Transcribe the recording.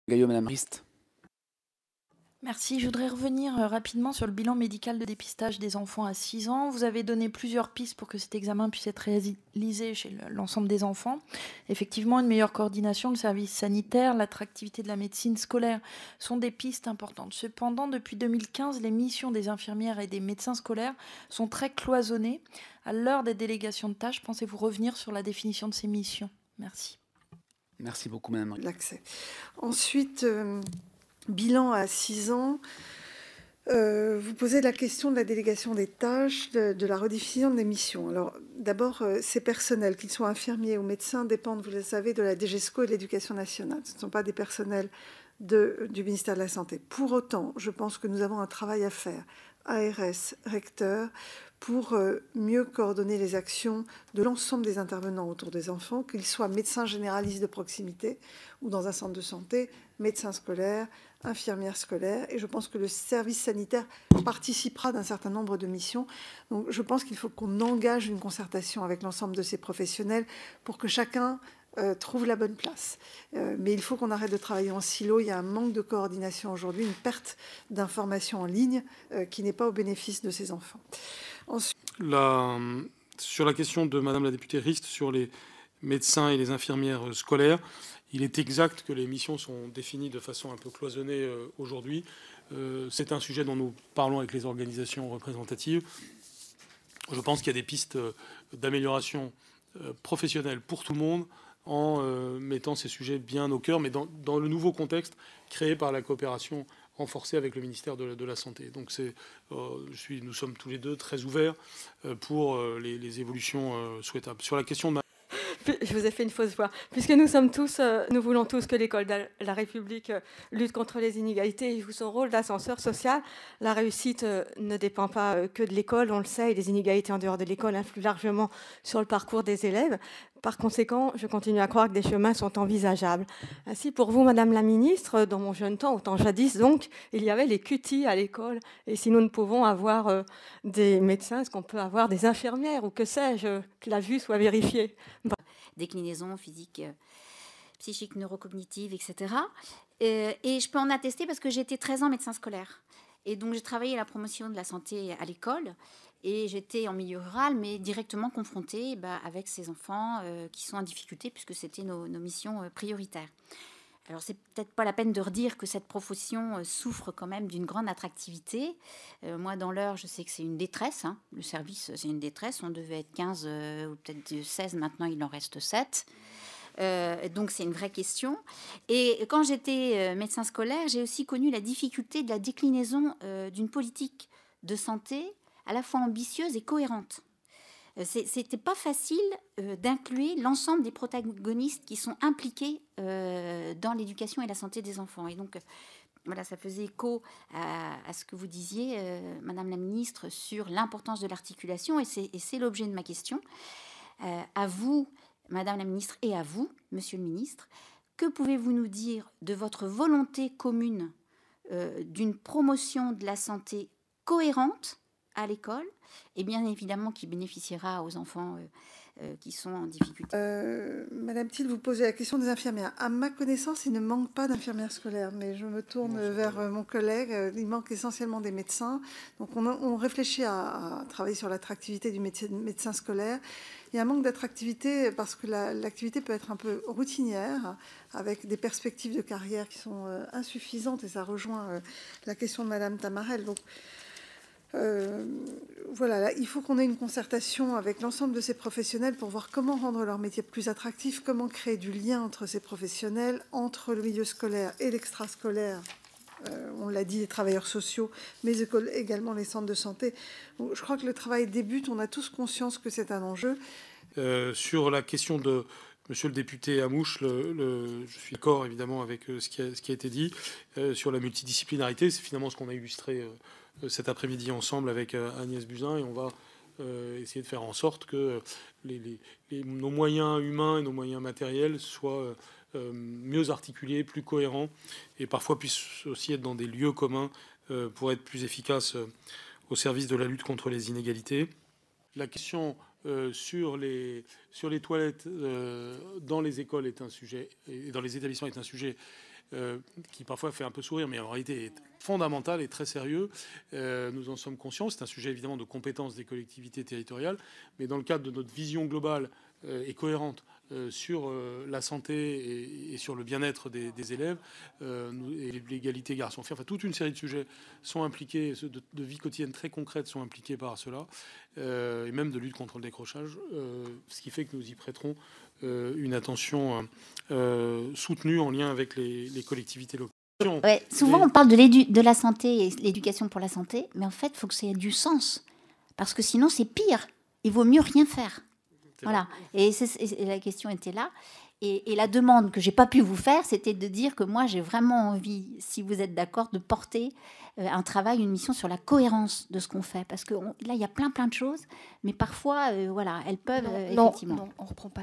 Gaillot, Madame Rist. Merci. Je voudrais revenir rapidement sur le bilan médical de dépistage des enfants à 6 ans. Vous avez donné plusieurs pistes pour que cet examen puisse être réalisé chez l'ensemble des enfants. Effectivement, une meilleure coordination, le service sanitaire, l'attractivité de la médecine scolaire sont des pistes importantes. Cependant, depuis 2015, les missions des infirmières et des médecins scolaires sont très cloisonnées. À l'heure des délégations de tâches, pensez-vous revenir sur la définition de ces missions? Merci. Merci beaucoup, Madame Rist. L'accès. Ensuite, bilan à 6 ans. Vous posez la question de la délégation des tâches, de la redéfinition des missions. Alors, d'abord, ces personnels, qu'ils soient infirmiers ou médecins, dépendent, vous le savez, de la DGESCO et de l'Éducation nationale. Ce ne sont pas des personnels du ministère de la Santé. Pour autant, je pense que nous avons un travail à faire, ARS, recteur, pour mieux coordonner les actions de l'ensemble des intervenants autour des enfants, qu'ils soient médecins généralistes de proximité ou dans un centre de santé, médecins scolaires, infirmières scolaires. Et je pense que le service sanitaire participera d'un certain nombre de missions. Donc je pense qu'il faut qu'on engage une concertation avec l'ensemble de ces professionnels pour que chacun trouve la bonne place. Mais il faut qu'on arrête de travailler en silo. Il y a un manque de coordination aujourd'hui, une perte d'informations en ligne qui n'est pas au bénéfice de ces enfants. Ensuite, sur la question de Madame la députée Rist sur les médecins et les infirmières scolaires, il est exact que les missions sont définies de façon un peu cloisonnée aujourd'hui. C'est un sujet dont nous parlons avec les organisations représentatives. Je pense qu'il y a des pistes d'amélioration professionnelle pour tout le monde en mettant ces sujets bien au cœur, mais dans le nouveau contexte créé par la coopération renforcée avec le ministère de la Santé. Donc nous sommes tous les deux très ouverts pour les évolutions souhaitables. Sur la question de je vous ai fait une fausse voix. Puisque nous voulons tous que l'école de la République lutte contre les inégalités et joue son rôle d'ascenseur social. La réussite ne dépend pas que de l'école, on le sait, et les inégalités en dehors de l'école influent largement sur le parcours des élèves. Par conséquent, je continue à croire que des chemins sont envisageables. Ainsi, pour vous, Madame la Ministre, dans mon jeune temps, autant jadis donc, il y avait les cutis à l'école. Et si nous ne pouvons avoir des médecins, est-ce qu'on peut avoir des infirmières ou que sais-je, que la vue soit vérifiée? Déclinaison physique, psychique, neurocognitive, etc. Et je peux en attester parce que j'ai été 13 ans médecin scolaire. Et donc, j'ai travaillé à la promotion de la santé à l'école. Et j'étais en milieu rural, mais directement confrontée avec ces enfants qui sont en difficulté, puisque c'était nos missions prioritaires. Alors, c'est peut-être pas la peine de redire que cette profession souffre quand même d'une grande attractivité. Moi, dans l'Eure, je sais que c'est une détresse. Hein. Le service, c'est une détresse. On devait être 15 ou peut-être 16. Maintenant, il en reste 7. Donc, c'est une vraie question. Et quand j'étais médecin scolaire, j'ai aussi connu la difficulté de la déclinaison d'une politique de santé à la fois ambitieuse et cohérente. C'était pas facile d'inclure l'ensemble des protagonistes qui sont impliqués dans l'éducation et la santé des enfants. Et donc, voilà, ça faisait écho à ce que vous disiez, Madame la Ministre, sur l'importance de l'articulation. Et c'est l'objet de ma question. À vous, Madame la Ministre, et à vous, Monsieur le Ministre, que pouvez-vous nous dire de votre volonté commune d'une promotion de la santé cohérente à l'école, et bien évidemment qui bénéficiera aux enfants qui sont en difficulté. Madame Thiel, vous posez la question des infirmières. À ma connaissance, il ne manque pas d'infirmières scolaires, mais je me tourne vers mon collègue. Il manque essentiellement des médecins. Donc on réfléchit à travailler sur l'attractivité du médecin scolaire. Il y a un manque d'attractivité parce que l'activité peut être un peu routinière, avec des perspectives de carrière qui sont insuffisantes, et ça rejoint la question de Madame Tamarel. Donc, voilà, là, il faut qu'on ait une concertation avec l'ensemble de ces professionnels pour voir comment rendre leur métier plus attractif, comment créer du lien entre ces professionnels, entre le milieu scolaire et l'extrascolaire. On l'a dit, les travailleurs sociaux, mais également les centres de santé. Donc, je crois que le travail débute, on a tous conscience que c'est un enjeu. Sur la question de Monsieur le député Amouche, je suis d'accord évidemment avec ce qui a été dit. Sur la multidisciplinarité, c'est finalement ce qu'on a illustré cet après-midi ensemble avec Agnès Buzyn, et on va essayer de faire en sorte que nos moyens humains et nos moyens matériels soient mieux articulés, plus cohérents, et parfois puissent aussi être dans des lieux communs pour être plus efficaces au service de la lutte contre les inégalités. La question sur les toilettes dans les écoles est un sujet, et dans les établissements est un sujet qui parfois fait un peu sourire, mais en réalité est fondamental et très sérieux. Nous en sommes conscients. C'est un sujet évidemment de compétence des collectivités territoriales, mais dans le cadre de notre vision globale et cohérente sur la santé et sur le bien-être des élèves, et l'égalité garçons-filles, enfin toute une série de sujets sont impliqués, de vie quotidienne très concrètes sont impliqués par cela, et même de lutte contre le décrochage, ce qui fait que nous y prêterons une attention soutenue en lien avec les collectivités locales. Ouais, souvent, on parle de la santé et l'éducation pour la santé, mais en fait, il faut que ça ait du sens. Parce que sinon, c'est pire. Il vaut mieux rien faire. Voilà. Et la question était là. Et la demande que je n'ai pas pu vous faire, c'était de dire que moi, j'ai vraiment envie, si vous êtes d'accord, de porter un travail, une mission sur la cohérence de ce qu'on fait. Parce que là, il y a plein de choses, mais parfois, voilà, elles peuvent effectivement... Non, on ne reprend pas.